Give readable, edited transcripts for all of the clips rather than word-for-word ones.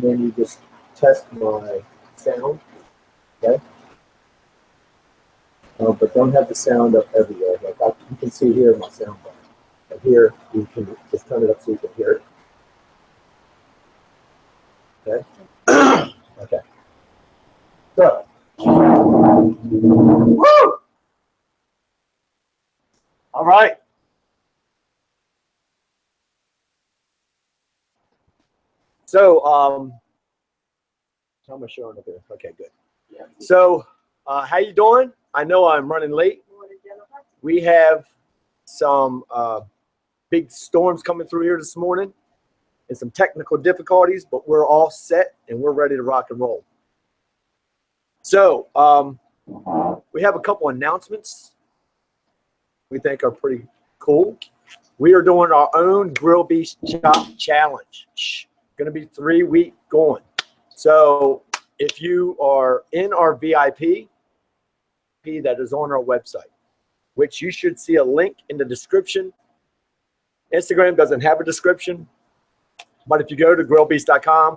and then you just test my sound, okay? But don't have the sound up everywhere. Like you can see here my sound bar. But here, you can just turn it up so you can hear it. Okay? Okay. So, woo! All right. So, how am I showing up here? Okay, good. Yeah. So, how you doing? I know I'm running late. We have some big storms coming through here this morning and some technical difficulties, but we're all set and we're ready to rock and roll. So, we have a couple announcements we think are pretty cool. We are doing our own Grill Beast Chop Challenge. Going to be 3-week going. So if you are in our VIP, that is on our website, which you should see a link in the description. Instagram doesn't have a description, but if you go to grillbeast.com,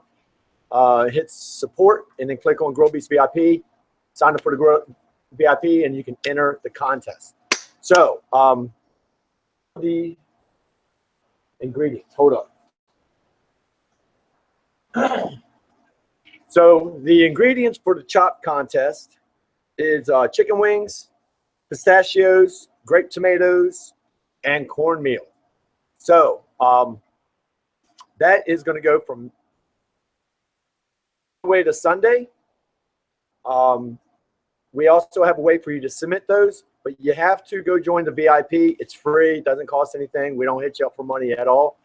hit support, and then click on Grill Beast VIP, sign up for the Grill VIP, and you can enter the contest. So the ingredients, hold up. So the ingredients for the chop contest is chicken wings, pistachios, grape tomatoes, and cornmeal. So that is going to go from Sunday to Sunday. We also have a way for you to submit those, but you have to go join the VIP. It's free. It doesn't cost anything. We don't hit you up for money at all.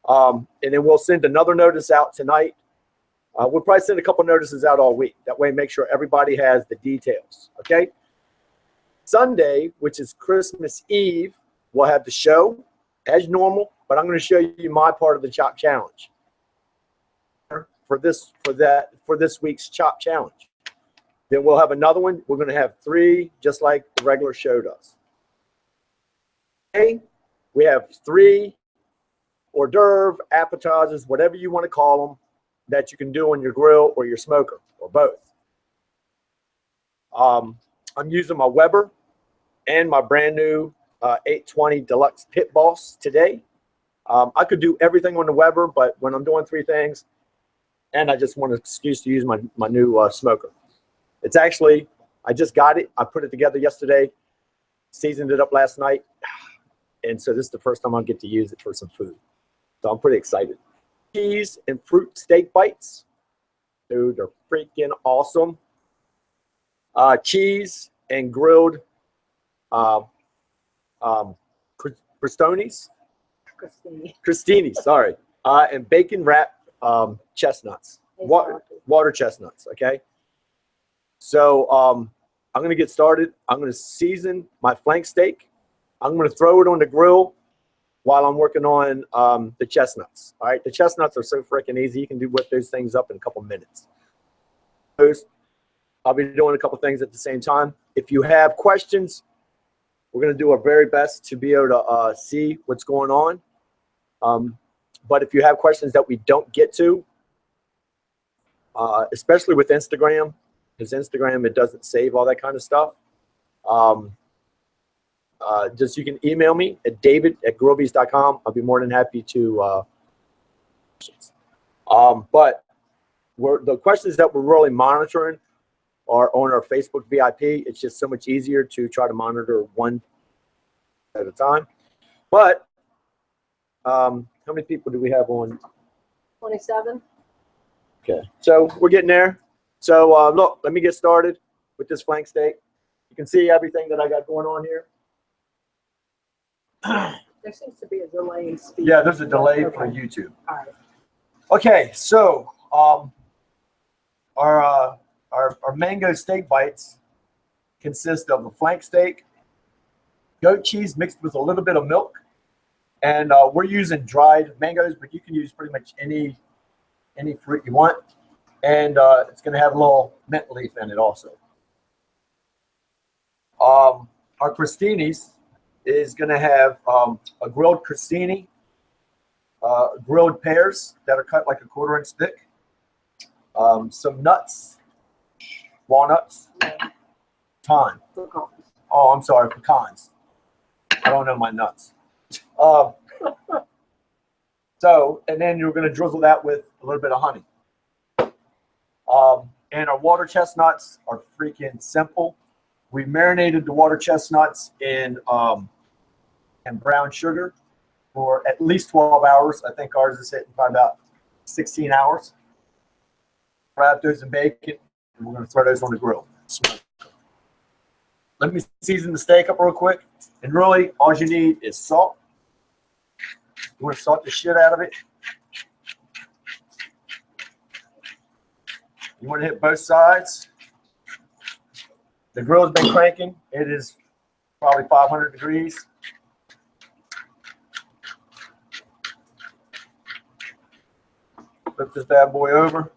And then we'll send another notice out tonight. We'll probably send a couple notices out all week. That way, make sure everybody has the details, okay? Sunday, which is Christmas Eve, we'll have the show as normal, but I'm going to show you my part of the Chop Challenge for this week's Chop Challenge. Then we'll have another one. We're going to have 3, just like the regular show does. Okay, we have 3 hors d'oeuvre, appetizers, whatever you want to call them, that you can do on your grill or your smoker or both. I'm using my Weber and my brand new 820 Deluxe Pit Boss today. I could do everything on the Weber, but when I'm doing 3 things, and I just want an excuse to use my new smoker. It's actually, I just got it. I put it together yesterday, seasoned it up last night, and so this is the first time I'll get to use it for some food. So I'm pretty excited. Cheese and fruit steak bites. Dude, they're freaking awesome. Cheese and grilled Crostini, sorry. And bacon wrapped chestnuts. Water chestnuts, okay? So I'm going to get started. I'm going to season my flank steak. I'm going to throw it on the grill while I'm working on the chestnuts. All right, the chestnuts are so freaking easy. You can whip those things up in a couple minutes. I'll be doing a couple things at the same time. If you have questions, we're going to do our very best to be able to see what's going on. But if you have questions that we don't get to, especially with Instagram, because Instagram, it doesn't save all that kind of stuff. Just you can email me at david@grillbeast.com. I'll be more than happy to. But the questions that we're really monitoring are on our Facebook VIP. It's just so much easier to try to monitor one at a time. But how many people do we have on? 27. Okay, so we're getting there. So look, let me get started with this flank steak. You can see everything that I got going on here. There seems to be a delay in speed. Yeah, there's a delay for YouTube. All right. Okay, so our mango steak bites consist of a flank steak, goat cheese mixed with a little bit of milk, and we're using dried mangoes, but you can use pretty much any fruit you want, and it's going to have a little mint leaf in it also. Our crostinis is going to have a grilled crostini, grilled pears that are cut like a 1/4 inch thick, some nuts, walnuts, time. Pecans. Oh, I'm sorry, pecans. I don't know my nuts. Um, so, and then you're going to drizzle that with a little bit of honey. And our water chestnuts are freaking simple. We marinated the water chestnuts in brown sugar for at least 12 hours. I think ours is hitting by about 16 hours. Wrap those in bacon, and we're going to throw those on the grill. Smoke. Let me season the steak up real quick. And really, all you need is salt. You want to salt the shit out of it. You want to hit both sides. The grill's been cranking. It is probably 500 degrees. Flip this bad boy over.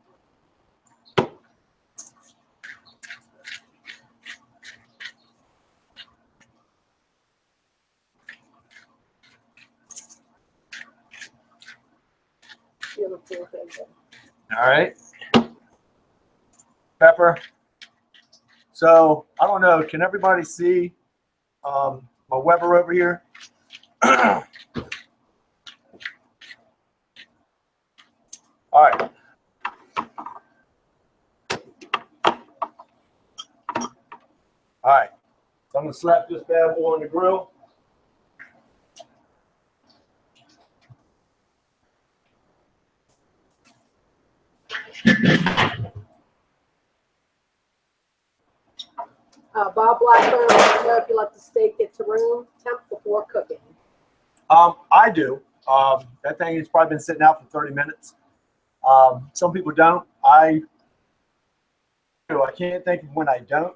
All right. Pepper. So, I don't know. Can everybody see my Weber over here? All right. All right. So I'm going to slap this bad boy on the grill. Bob Blackburn, I don't know if you let the steak get to room temp before cooking. I do. That thing has probably been sitting out for 30 minutes. Some people don't. I do. I can't think of when I don't.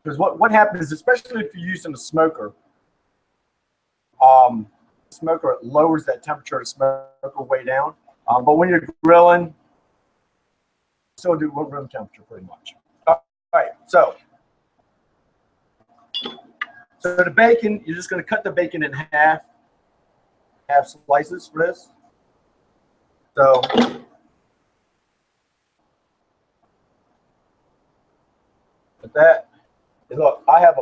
Because what happens, especially if you're using a smoker, smoker lowers that temperature of the smoker way down. But when you're grilling, still do room temperature pretty much. All right, so the bacon, you're just going to cut the bacon in half slices for this. So with that, and look, I have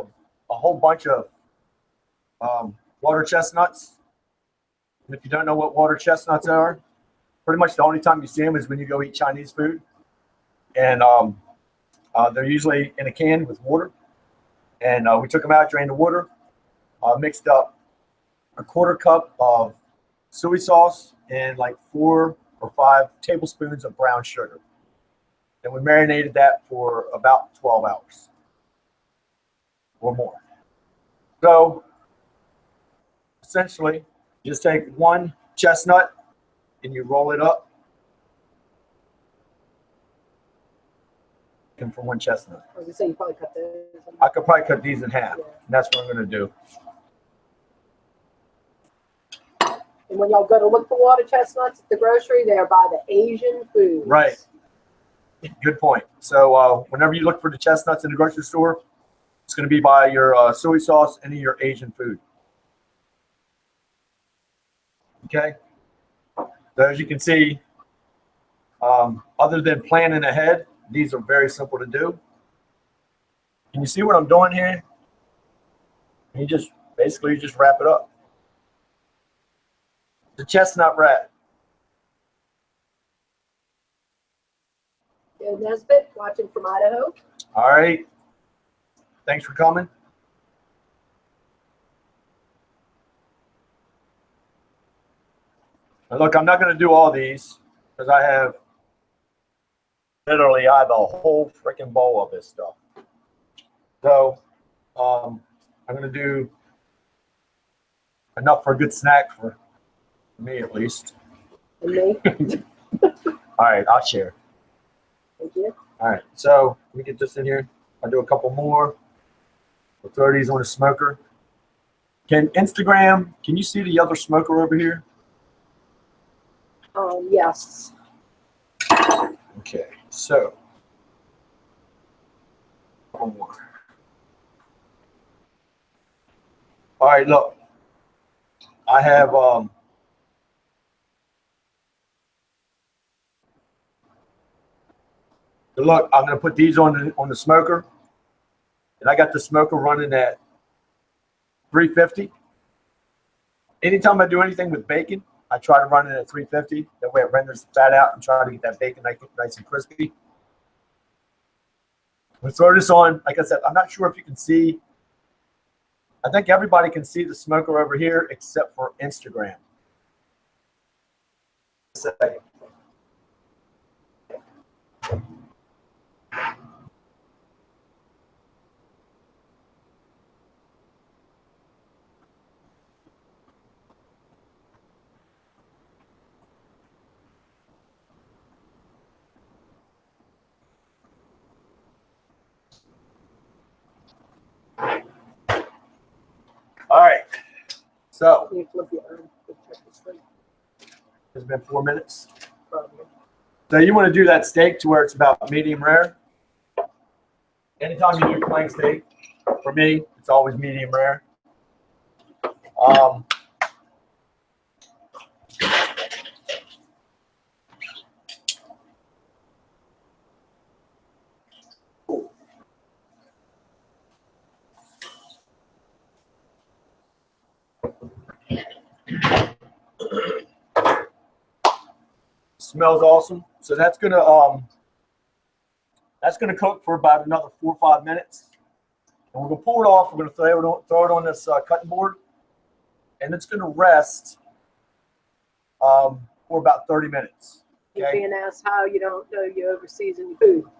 a whole bunch of water chestnuts. And if you don't know what water chestnuts are, pretty much the only time you see them is when you go eat Chinese food. And they're usually in a can with water. And we took them out, drained the water, mixed up a quarter cup of soy sauce and like 4 or 5 tablespoons of brown sugar. And we marinated that for about 12 hours or more. So essentially, you just take one chestnut and you roll it up. And for one chestnut. I was gonna say you probably cut those. I could probably cut these in half. Yeah. And that's what I'm going to do. And when y'all go to look for water chestnuts at the grocery, they're by the Asian foods. Right. Good point. So whenever you look for the chestnuts in the grocery store, it's going to be by your soy sauce and your Asian food. Okay. So as you can see, other than planning ahead, these are very simple to do. Can you see what I'm doing here? You just basically just wrap it up. The chestnut wrap. Joe Nesbitt, watching from Idaho. All right. Thanks for coming. And look, I'm not going to do all these because I have literally the whole freaking bowl of this stuff. So I'm going to do enough for a good snack for me at least. And me. All right, I'll share. Thank you. All right, so let me get this in here. I'll do a couple more. We'll throw these on the smoker. Can you see the other smoker over here? Yes. Okay, so one more. All right, look. I have So look, I'm gonna put these on the smoker, and I got the smoker running at 350. Anytime I do anything with bacon, I try to run it at 350. That way it renders the fat out and try to get that bacon nice and crispy. We'll throw this on. Like I said, I'm not sure if you can see. I think everybody can see the smoker over here except for Instagram. Second. All right, so Can you flip your arm? Check this thing. it's been 4 minutes. Probably. So you want to do that steak to where it's about medium rare. Anytime you do flank steak, for me, it's always medium rare. Smells awesome. So that's gonna cook for about another 4 or 5 minutes, and we're gonna pull it off. We're gonna throw it on this cutting board, and it's gonna rest for about 30 minutes. You're Okay. being asked how you don't know you over-season your food.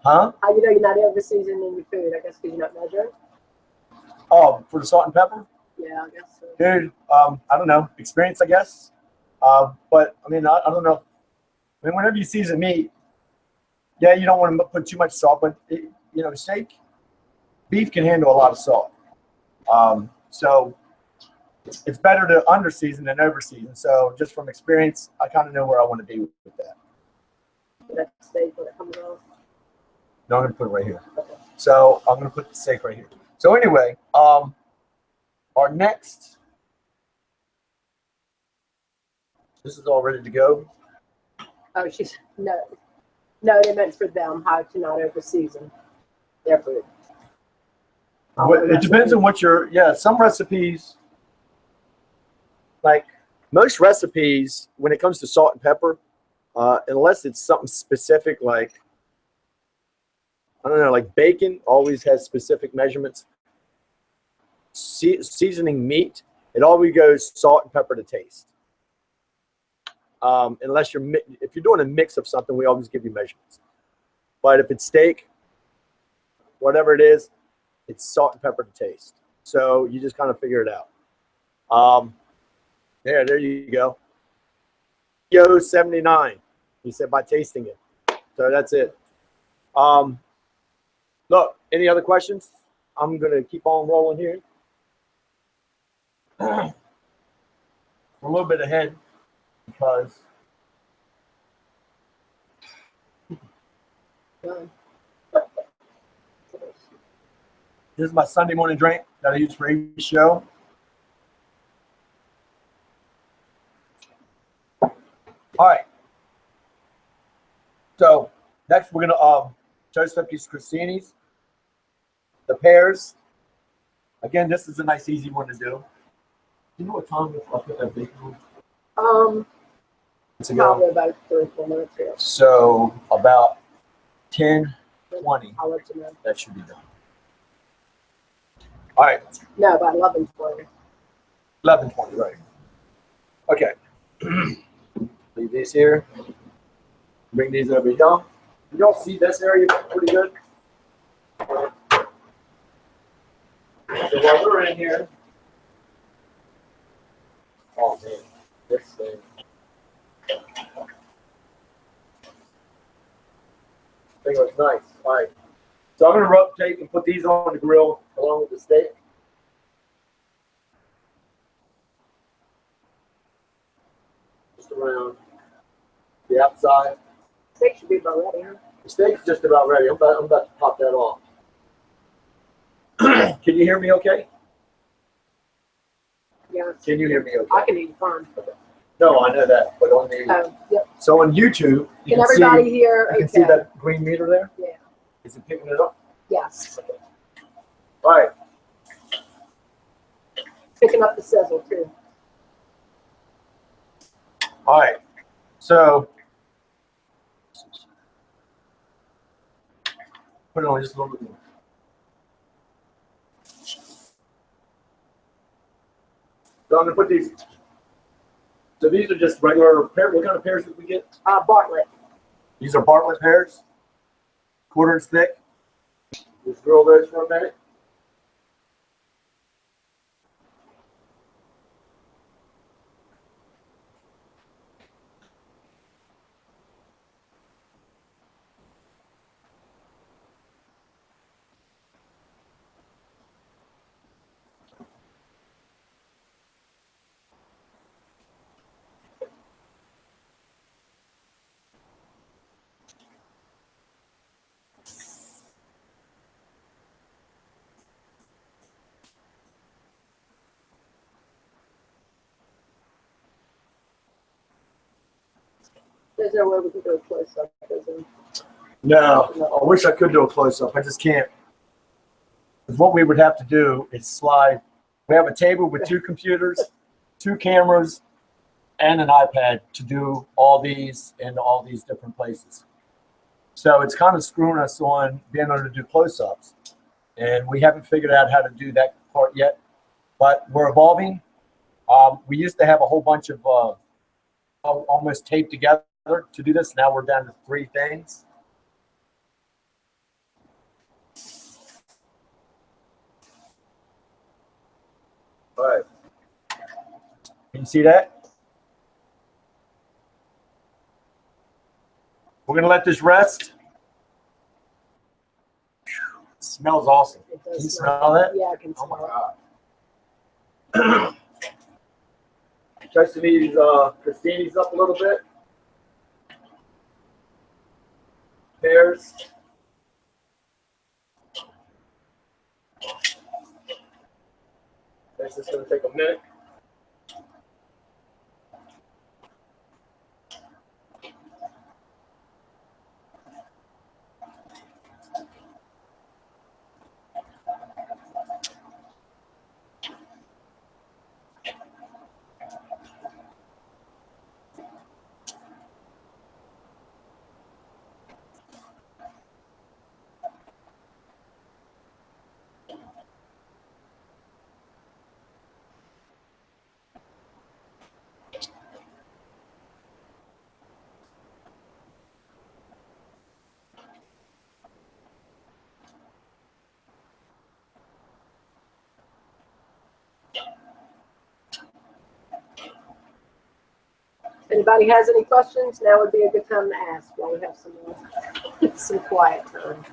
Huh? How you know you're not over-seasoning your food? I guess because you're not measuring. Oh, for the salt and pepper, Yeah, I guess so. dude. I don't know, experience, I guess. But I mean, I don't know. I mean, whenever you season meat, yeah, you don't want to put too much salt, but steak, beef can handle a lot of salt. So it's better to under-season than over-season. So just from experience, I kind of know where I want to be with that. That steak when it comes off. No, I'm going to put it right here. Okay. So I'm going to put the steak right here. So anyway, our next, this is all ready to go. Oh, she's no, they meant for them how to not over-season their food. It depends on what some recipes, like most recipes, when it comes to salt and pepper, unless it's something specific, like, I don't know, like bacon always has specific measurements. Seasoning meat, it always goes salt and pepper to taste. Unless if you're doing a mix of something, we always give you measurements. But if it's steak, whatever it is, it's salt and pepper to taste. So you just kind of figure it out. There you go. Yo 79. He said by tasting it. So that's it. Look, any other questions? I'm gonna keep on rolling here. We're a little bit ahead because this is my Sunday morning drink that I use for each show. All right. So next we're gonna toast up these crostinis, the pears. Again, this is a nice easy one to do. Do you know what time I put that bacon on? Probably about 3 or 4 minutes ago. So about 10, 20. I'll let you know. That should be done. All right. No, about 11:20. 11:20, right. Okay. Leave these here. Bring these over here. Can y'all see this area pretty good? So while we're in here, oh man, this thing. Thing looks nice. All right. So I'm going to rotate and put these on the grill along with the steak. Just around the outside. Steak should be about ready, huh? The steak's just about ready. I'm about to pop that off. Can you hear me okay? Yeah. Can you hear me okay? I can eat fine. Okay. No, I know that, but on the Yep. so on YouTube, you Can everybody see, hear? you can see that green meter there. Yeah. Is it picking it up? Yes. Okay. All right. Picking up the sizzle too. All right. So put it on just a little bit more. So I'm gonna put these. So these are just regular pear. What kind of pears did we get? Bartlett. These are Bartlett pears, 1/4 inch thick. Just grill those for a minute. There's no way we can do a close up. No, I wish I could do a close up. I just can't. Because what we would have to do is slide. We have a table with 2 computers, 2 cameras, and an iPad to do all these in all these different places. So it's kind of screwing us on being able to do close-ups. And we haven't figured out how to do that part yet, but we're evolving. We used to have a whole bunch of almost taped together to do this. Now we're down to 3 things. All right. Can you see that? We're going to let this rest. It smells awesome. Can you smell that? Yeah, I can smell Oh my God. Touching these Crostini's up a little bit. Pears. This is going to take a minute. Anybody has any questions? Now would be a good time to ask while we have some quiet time.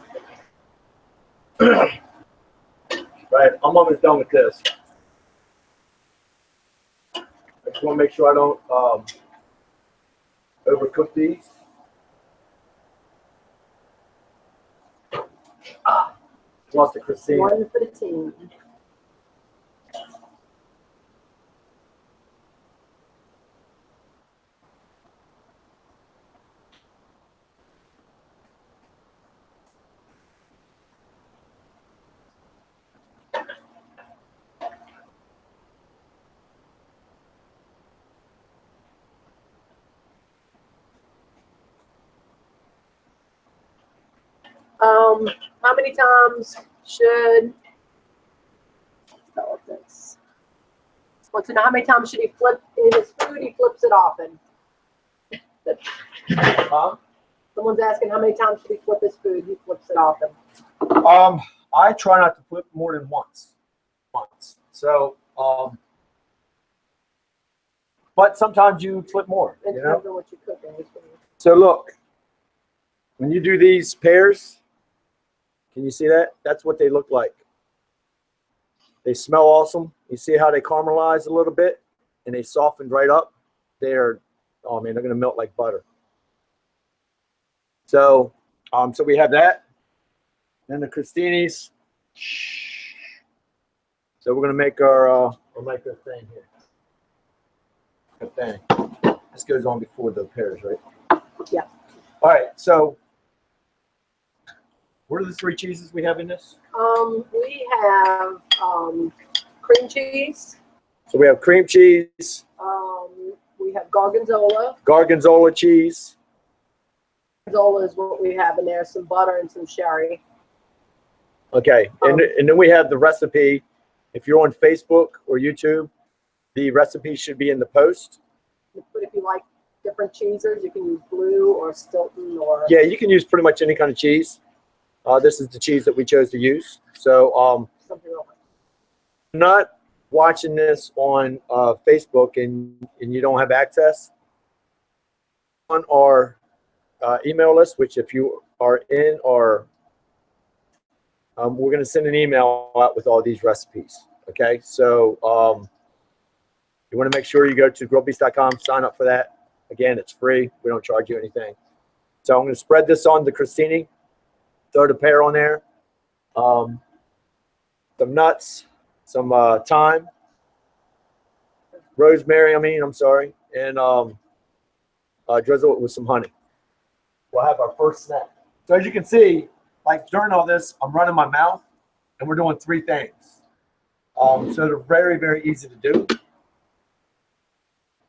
Right, I'm almost done with this. I just want to make sure I don't overcook these. Lost the Crostini. One for the team. How many times should this? Wants to know how many times should he flip in his food? He flips it often. Huh? Someone's asking how many times should he flip his food? He flips it often. I try not to flip more than once. So, but sometimes you flip more. It You depends know. on what you cook. So look, when you do these pears, can you see that? That's what they look like. They smell awesome. You see how they caramelize a little bit and they softened right up. They're, oh man, they're gonna melt like butter. So, so we have that. Then the Crostini's. So we're gonna make our thing here. Good thing. This goes on before the pears, right? Yeah. All right. So, what are the 3 cheeses we have in this? We have cream cheese. So we have cream cheese. We have gorgonzola. Gorgonzola cheese. Gorgonzola is what we have in there. Some butter and some sherry. Okay. And then we have the recipe. If you're on Facebook or YouTube, the recipe should be in the post. But if you like different cheeses, you can use blue or Stilton or. Yeah, you can use pretty much any kind of cheese. This is the cheese that we chose to use. So, Something else. not watching this on Facebook and you don't have access on our email list, which if you are in our, we're going to send an email out with all these recipes. Okay, so you want to make sure you go to grillbeast.com, sign up for that. Again, it's free. We don't charge you anything. So I'm going to spread this on the crostini, throw the pear on there, some nuts, some thyme, rosemary, I'm sorry, and drizzle it with some honey. We'll have our first snack. So as you can see, like during all this, I'm running my mouth, and we're doing 3 things. So they're very, very easy to do.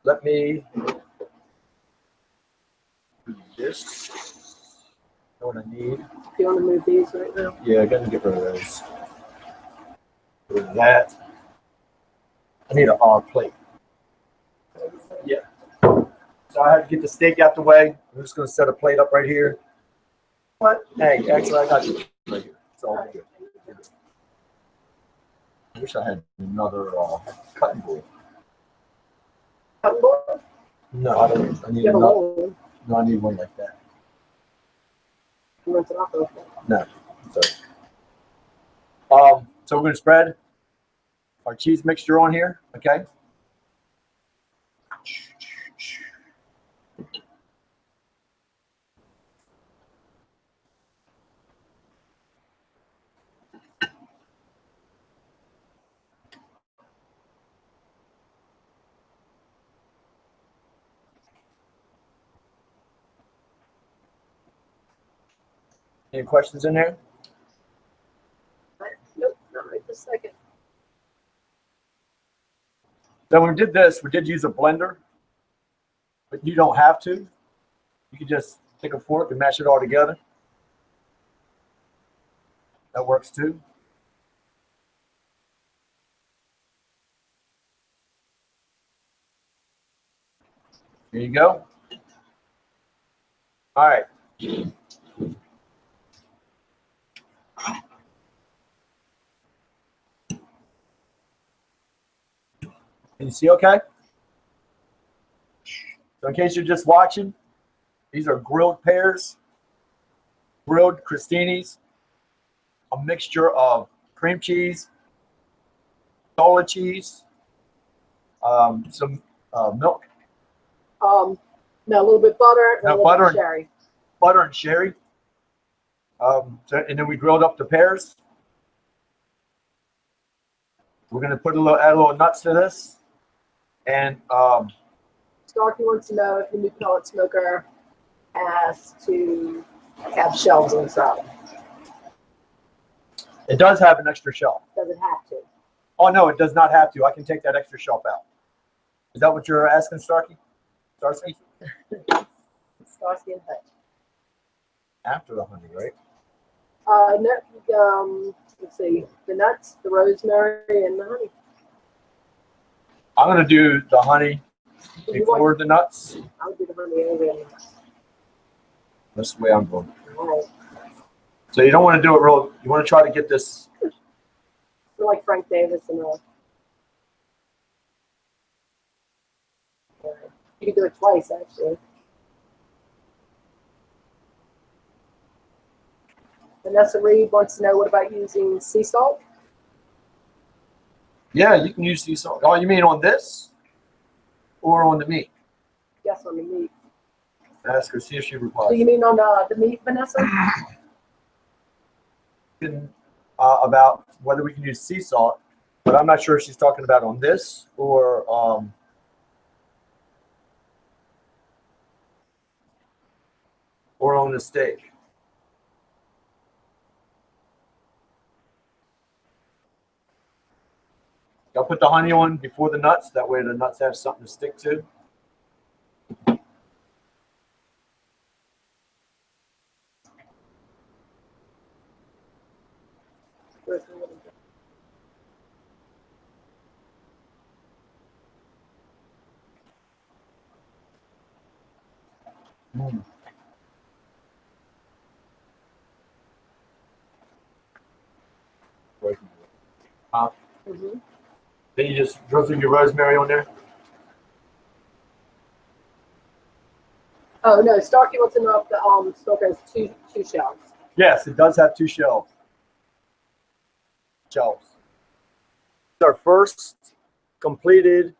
Let me do this. Know what I need? Do you want to move these right now? Yeah, I got to get rid of those. Get rid of that. I need a plate. Yeah. So I had to get the steak out the way. I'm just going to set a plate up right here. What? Hey, actually, I got you right here. It's all good. I wish I had another cutting board. Cutting board? No, I don't. I need You have a another. roll. No, I need one like that. You want it off of it? No. So we're going to spread our cheese mixture on here. Okay. Any questions in there? Nope, not right this second. So when we did this, we did use a blender, but you don't have to. You can just take a fork and mash it all together. That works too. There you go. All right. Can you see okay? So in case you're just watching, these are grilled pears, grilled crostinis, a mixture of cream cheese, Gorgonzola cheese, some milk. No, a little bit butter and No, a little butter bit and- sherry. Butter and sherry. And then we grilled up the pears. We're gonna add a little nuts to this, and Starkey wants to know if the new pellet smoker has to have shelves inside. it does have an extra shelf. Does it have to? Oh no, it does not have to. I can take that extra shelf out. Is that what you're asking, Starkey? Starkey? Starkey and Hutch. After the honey, right? Let's see, the nuts, the rosemary, and the honey. I'm gonna do the honey Do you before the nuts. I would do the honey over the nuts. That's the way I'm going. All right. So you don't want to do it real. You want to try to get this. Feel like Frank Davis and you can do it twice actually. Vanessa Reed wants to know, what about using sea salt? Yeah, you can use these. Oh, you mean on this, or on the meat? Yes, on the meat. Ask her, see if she replies. Do you mean on the meat, Vanessa? About whether we can use sea salt, but I'm not sure if she's talking about on this or or on the steak. I'll put the honey on before the nuts. That way the nuts have something to stick to. Mm. Mm-hmm. Then you just drizzle your rosemary on there. Oh no, Starkey wants to know if the smoker has two shells. Yes, it does have two shelves. It's our first completed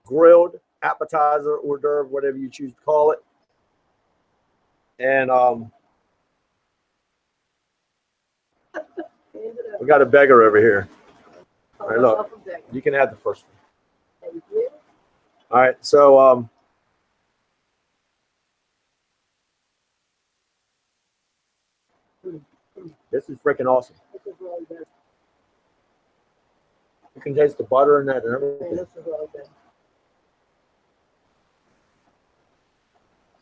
grilled appetizer, hors d'oeuvre, whatever you choose to call it. And we got a beggar over here. All right, look, you can have the first one. Thank you. All right, so this is freaking awesome. This is really good. You can taste the butter in that and Hey, everything. this is really good.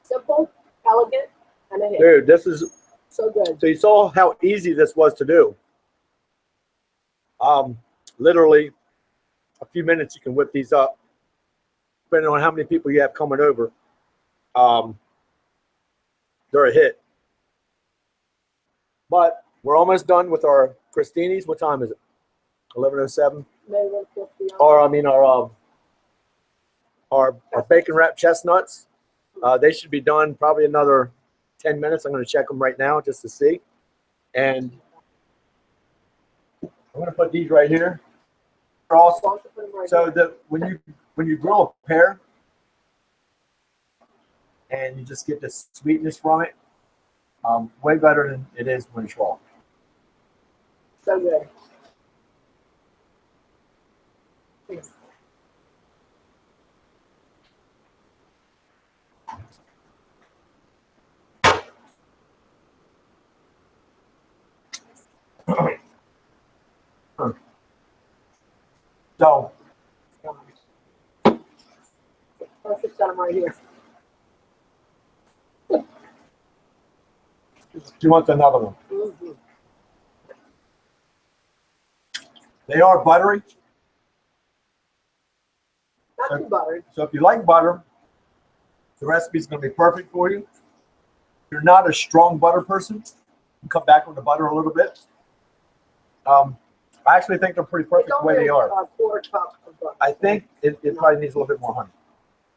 Simple, elegant, and a hit. Dude, this is So good. so you saw how easy this was to do. Literally a few minutes you can whip these up, depending on how many people you have coming over. They're a hit. But we're almost done with our crostinis. What time is it? 11:07. Maybe 150. Or I mean our bacon wrapped chestnuts. They should be done probably another 10 minutes. I'm going to check them right now just to see. And I'm going to put these right here. They're awesome. So that when you grill a pear and you just get the sweetness from it, way better than it is when it's raw. So good. So Let's just set them right here. she wants another one. Mm-hmm. They are buttery. Not too buttered. So if you like butter, the recipe is going to be perfect for you. If you're not a strong butter person, you can cut back on the butter a little bit. I actually think they're pretty perfect the way they are. A quarter cup of butter. I think it probably needs a little bit more honey.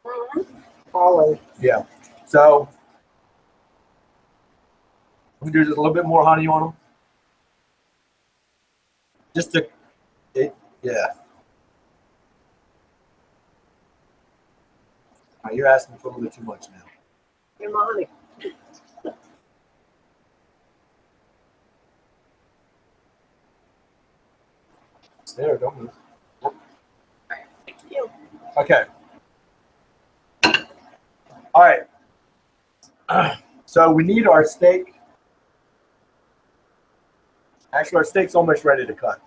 Mm-hmm. Always. Yeah. So we do just a little bit more honey on them. Just to, yeah. Now you're asking for a little bit too much now. Here's my honey. It's there, don't move. Thank you. Okay. All right. So we need our steak. Actually, our steak's almost ready to cut.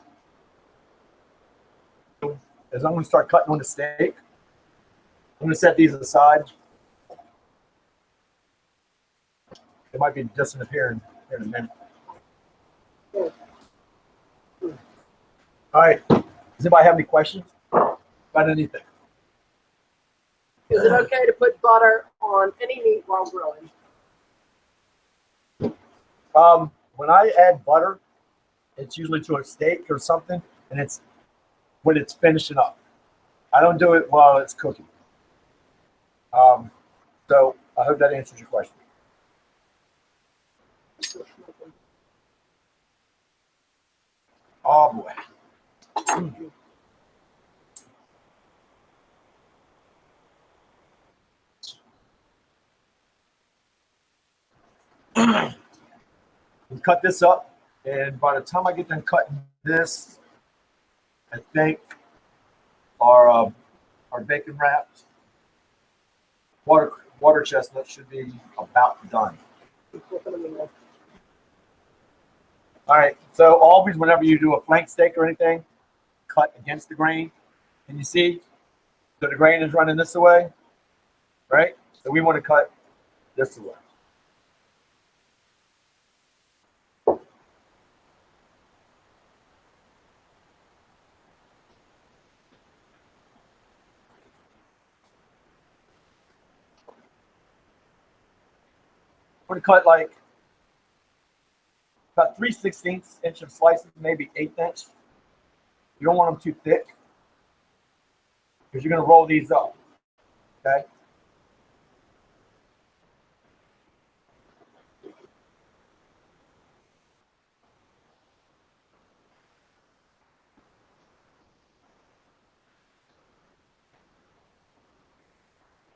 As I'm going to start cutting on the steak, I'm going to set these aside. It might be distant here in a minute. All right. Does anybody have any questions about anything? Is it okay to put butter on any meat while grilling? When I add butter, it's usually to a steak or something, and it's when it's finishing up. I don't do it while it's cooking. So I hope that answers your question. Oh boy. We cut this up, and by the time I get done cutting this, I think our bacon wrapped water chestnut should be about done. All right, so always whenever you do a flank steak or anything, cut against the grain. And you see, so the grain is running this way, right? So we want to cut this way. I'm going to cut like about 3/16 inch of slices, maybe 1/8 inch. You don't want them too thick because you're going to roll these up, okay?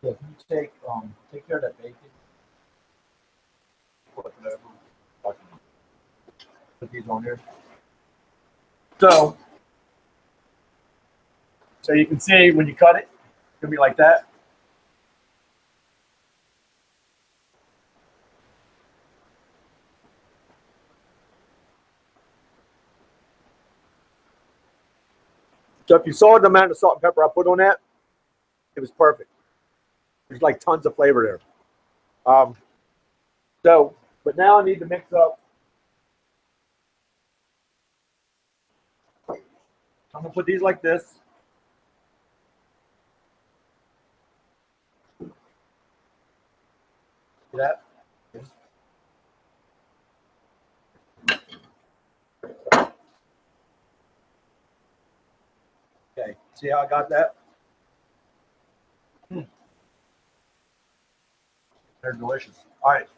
Yeah, can you take care of that bacon? Put these on here. So you can see when you cut it, it's gonna be like that. So if you saw the amount of salt and pepper I put on that, it was perfect. There's like tons of flavor there. But now I need to mix up. I'm gonna put these like this. See that? Okay, see how I got that? They're delicious. All right.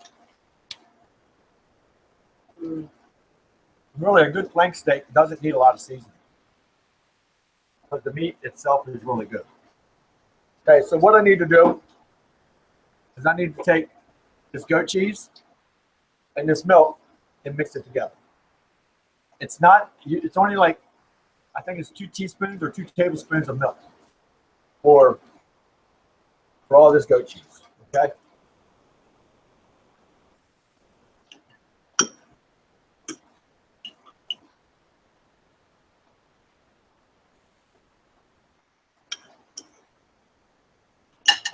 Really, a good flank steak doesn't need a lot of seasoning, but the meat itself is really good. Okay, so what I need to do is I need to take this goat cheese and this milk and mix it together. It's only like, I think it's 2 teaspoons or 2 tablespoons of milk for all this goat cheese, okay?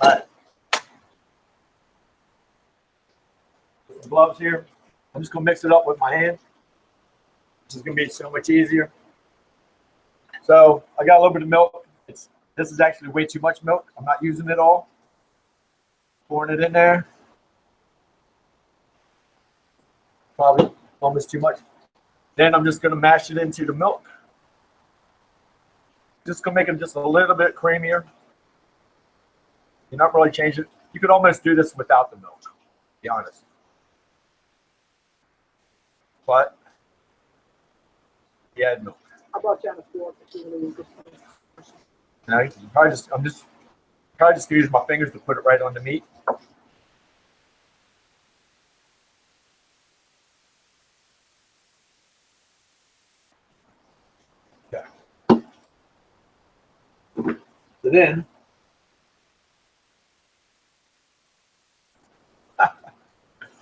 All right. Put some gloves here. I'm just gonna mix it up with my hand. This is gonna be so much easier. So I got a little bit of milk. This is actually way too much milk. I'm not using it all. Pouring it in there. Probably almost too much. Then I'm just gonna mash it into the milk. Just gonna make it just a little bit creamier. You're not really changing it. You could almost do this without the milk, to be honest. But yeah, milk. I brought you on the floor for you. Now, probably just gonna use my fingers to put it right on the meat. Okay. So then,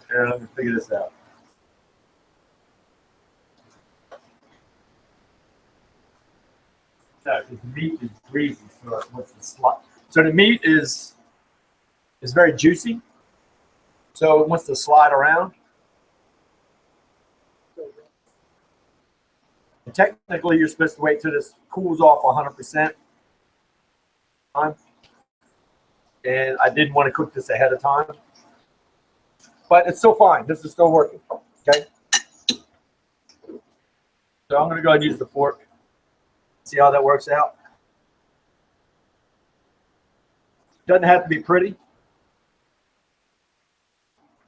here, let me figure this out. So the meat is greasy. So what's the slot? So the meat is very juicy. So it wants to slide around. And technically, you're supposed to wait till this cools off 100%. And I didn't want to cook this ahead of time. But it's still fine. This is still working. Okay. So I'm going to go ahead and use the fork. See how that works out. Doesn't have to be pretty.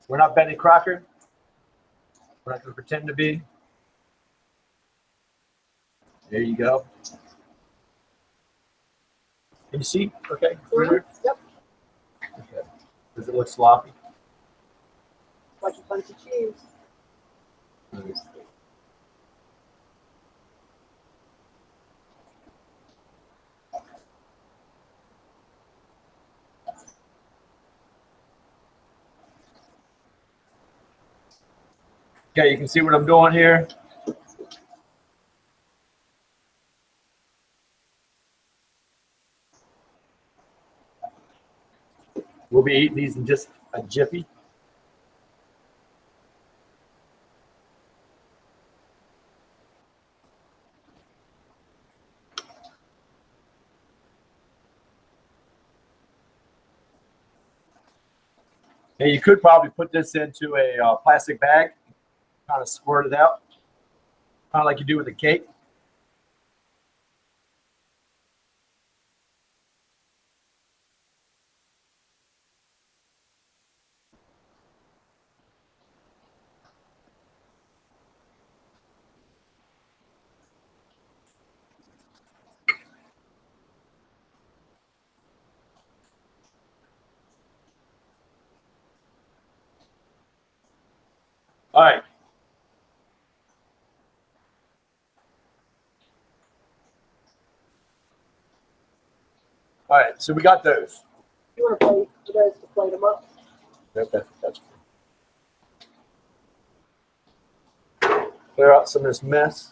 We're not Betty Crocker. We're not going to pretend to be. There you go. Can you see? Okay. Yep. Okay. Does it look sloppy? Like a bunch of cheese. Okay, you can see what I'm doing here. We'll be eating these in just a jiffy. Now you could probably put this into a plastic bag, kind of squirt it out, kind of like you do with a cake. All right. All right, so we got those. You want to plate for those to plate them up? Okay, that's clear out some of this mess.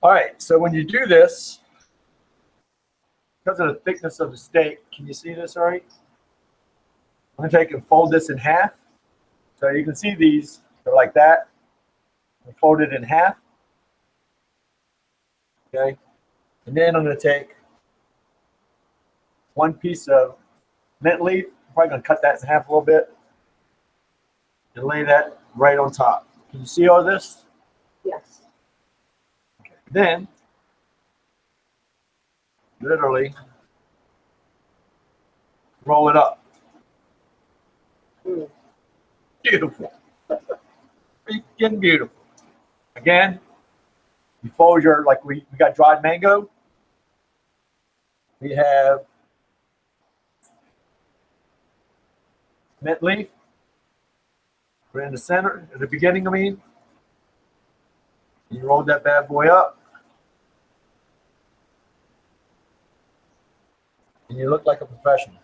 All right, so when you do this, because of the thickness of the steak, can you see this all right? I'm going to take and fold this in half. So you can see these, they're like that. I fold it in half. Okay, and then I'm going to take one piece of mint leaf. I'm probably going to cut that in half a little bit and lay that right on top. Can you see all this? Yes. Okay. Then, literally, roll it up. Mm. Beautiful. Freaking beautiful. Again, you fold your, like we got dried mango. We have mint leaf. We're in the center, at the beginning, I mean. You roll that bad boy up. And you look like a professional.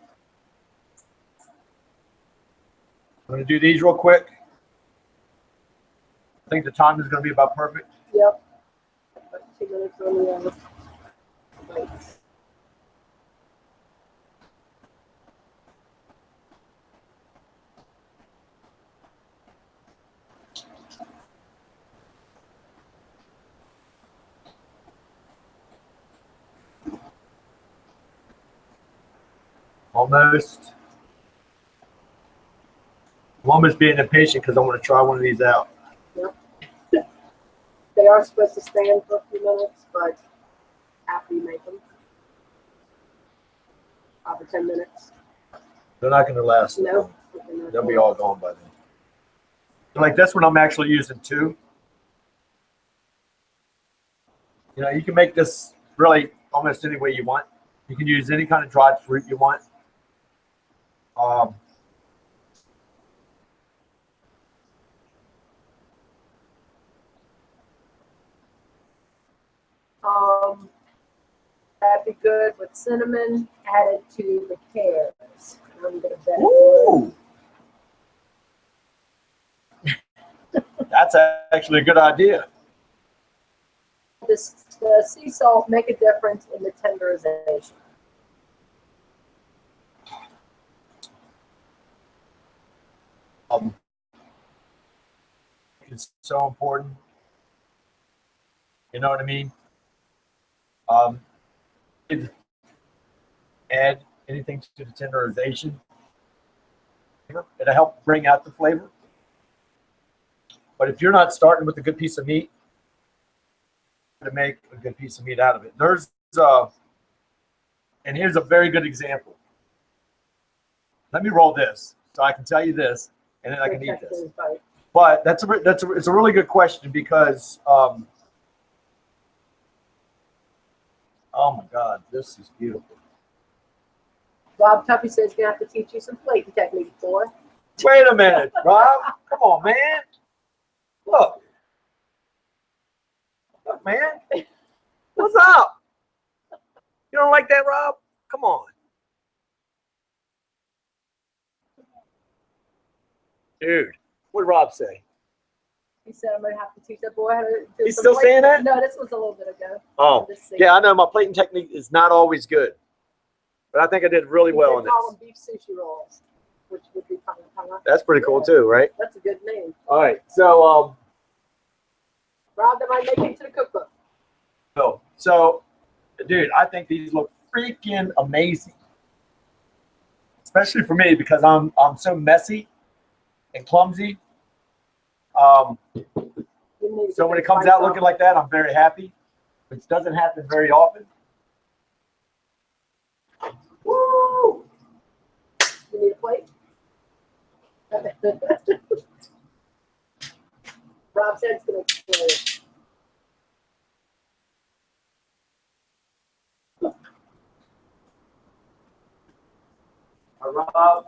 I'm going to do these real quick. I think the time is going to be about perfect. Yep. About 2 minutes on the plates. Almost. I'm almost being impatient because I want to try one of these out. Yep. They are supposed to stand for a few minutes, but after you make them, 5 or 10 minutes. They're not going to last. No. They'll be all gone by then. So like this one I'm actually using two. You know, you can make this really almost any way you want. You can use any kind of dried fruit you want. That'd be good with cinnamon added to the pears. I'm gonna bet. Ooh. That's actually a good idea. The sea salt make a difference in the tenderization. It's so important. You know what I mean? Add anything to the tenderization. It'll help bring out the flavor. But if you're not starting with a good piece of meat, to make a good piece of meat out of it. There's and here's a very good example. Let me roll this so I can tell you this, and then I can eat this. But it's a really good question because oh my God, this is beautiful. Rob Tuffy says he's gonna have to teach you some plating technique for. Wait a minute, Rob. Come on, man. Look. Look, man. What's up? You don't like that, Rob? Come on. Dude, what did Rob say? He said I'm gonna have to teach that boy how to do He's some still plating. saying that? No, this was a little bit ago. Oh, yeah, I know my plating technique is not always good. But I think I did really well on this. Call them beef sushi rolls, which would be fun. That's pretty cool too, right? That's a good name. All right, so Rob, that might make it to the cookbook. so, dude, I think these look freaking amazing, especially for me because I'm so messy and clumsy. So when it comes out looking like that, I'm very happy, which doesn't happen very often. Woo! You need a plate? Rob's head's gonna explode. Rob.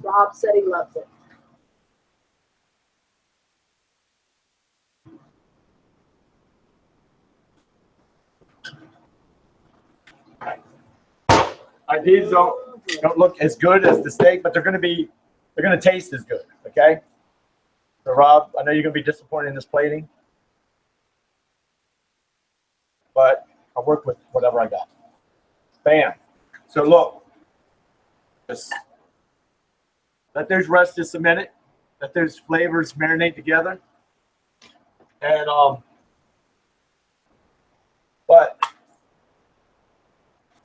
Rob said he loves it. These don't look as good as the steak, but they're gonna taste as good. Okay. So Rob, I know you're gonna be disappointed in this plating, but I'll work with whatever I got. Bam. So look, just let those rest just a minute. Let those flavors marinate together. And but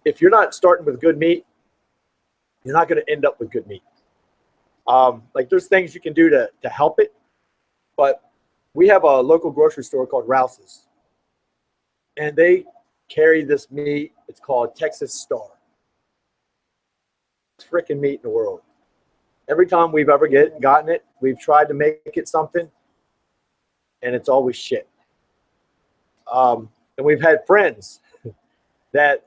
if you're not starting with good meat, you're not going to end up with good meat. Like there's things you can do to help it, but we have a local grocery store called Rouse's, and they carry this meat. It's called Texas Star. It's freaking meat in the world. Every time we've ever gotten it, we've tried to make it something, and it's always shit. And we've had friends that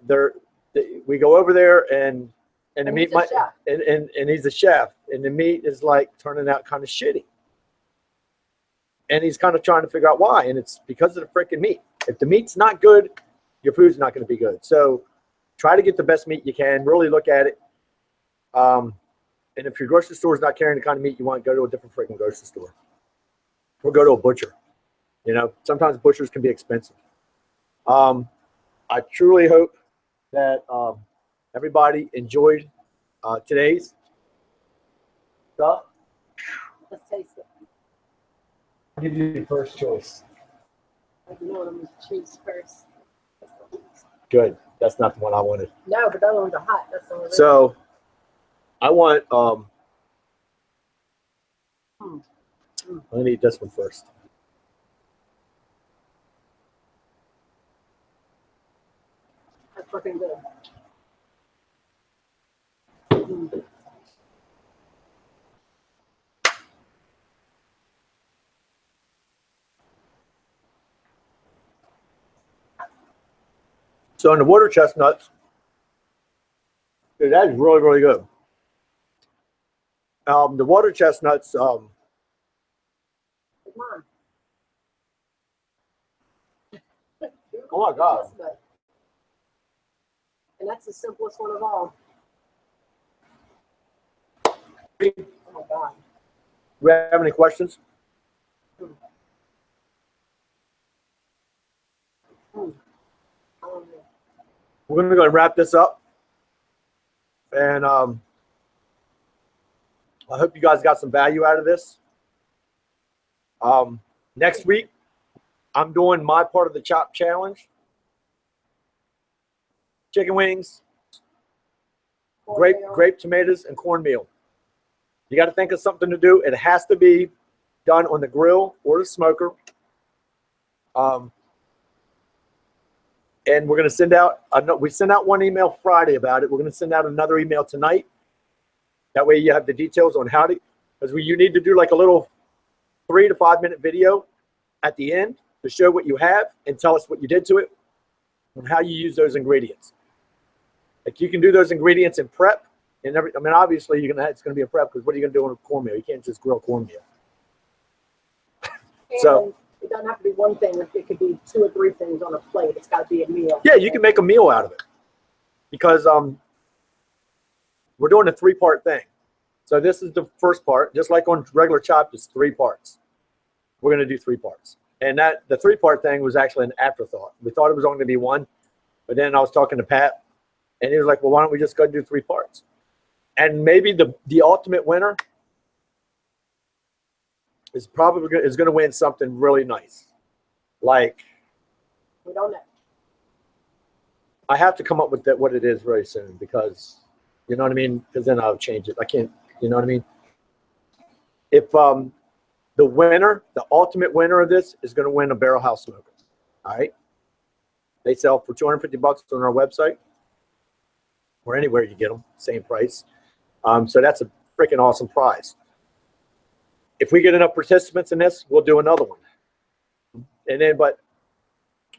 we go over there and the meat might and he's a chef, and the meat is like turning out kind of shitty. And he's kind of trying to figure out why, and it's because of the freaking meat. If the meat's not good, your food's not going to be good. So try to get the best meat you can. Really look at it. And if your grocery store is not carrying the kind of meat you want, go to a different freaking grocery store. Or go to a butcher. You know, sometimes butchers can be expensive. I truly hope that everybody enjoyed today's stuff. Let's taste it. I'll give you the first choice. You know what, I'm going to choose first. Good. That's not the one I wanted. No, but that one's hot. That's the one. So I want I'm gonna eat this one first. That's fucking good. So in the water chestnuts, dude, that is really, really good. The water chestnuts, Come on. oh my God. And that's the simplest one of all. Do Oh my God. we have any questions? We're going to go and wrap this up. And I hope you guys got some value out of this. Next week, I'm doing my part of the chop challenge. Chicken wings, grape tomatoes, and cornmeal. You got to think of something to do. It has to be done on the grill or the smoker. And we're going to send out, we sent out one email Friday about it. We're going to send out another email tonight. That way you have the details on how to, because you need to do like a little 3 to 5 minute video at the end to show what you have and tell us what you did to it and how you use those ingredients. Like you can do those ingredients in prep And I mean, obviously, it's going to be a prep because what are you going to do on a cornmeal? You can't just grill cornmeal. And So it doesn't have to be one thing. It could be 2 or 3 things on a plate. It's got to be a meal. yeah, you can make a meal out of it because we're doing a 3-part thing. So this is the first part. Just like on regular chopped, it's 3 parts. We're going to do 3 parts. And the 3-part thing was actually an afterthought. We thought it was only going to be 1, but then I was talking to Pat, and he was like, well, why don't we just go do 3 parts? And maybe the ultimate winner is probably going to win something really nice. Like, We don't know. I have to come up with what it is very soon because, you know what I mean? Because then I'll change it. I can't, you know what I mean? If the winner, the ultimate winner of this is going to win a barrel house smoker. All right. They sell for $250 on our website or anywhere you get them, same price. So that's a freaking awesome prize. If we get enough participants in this, we'll do another one. And then, but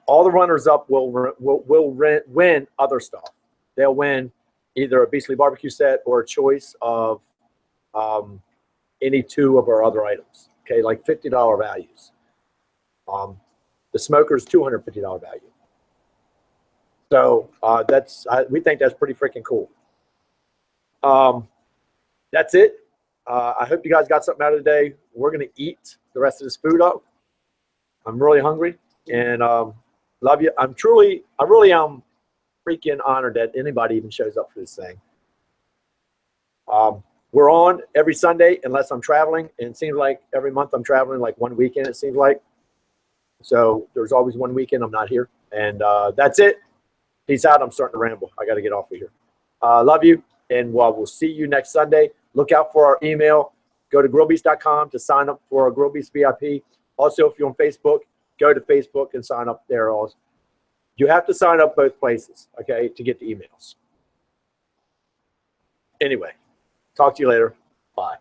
all the runners up will win other stuff. They'll win either a Beastly Barbecue set or a choice of any 2 of our other items. Okay, like $50 values. The smoker's $250 value. So we think that's pretty freaking cool. That's it. I hope you guys got something out of the day. We're gonna eat the rest of this food up. I'm really hungry and love you. I really am freaking honored that anybody even shows up for this thing. We're on every Sunday unless I'm traveling, and it seems like every month I'm traveling like 1 weekend, it seems like. So there's always 1 weekend I'm not here. And that's it. Peace out. I'm starting to ramble. I got to get off of here. Love you, and we'll see you next Sunday. Look out for our email. Go to grillbeast.com to sign up for our Grill Beast VIP. Also, if you're on Facebook, go to Facebook and sign up there also. You have to sign up both places, okay, to get the emails. Anyway, talk to you later. Bye.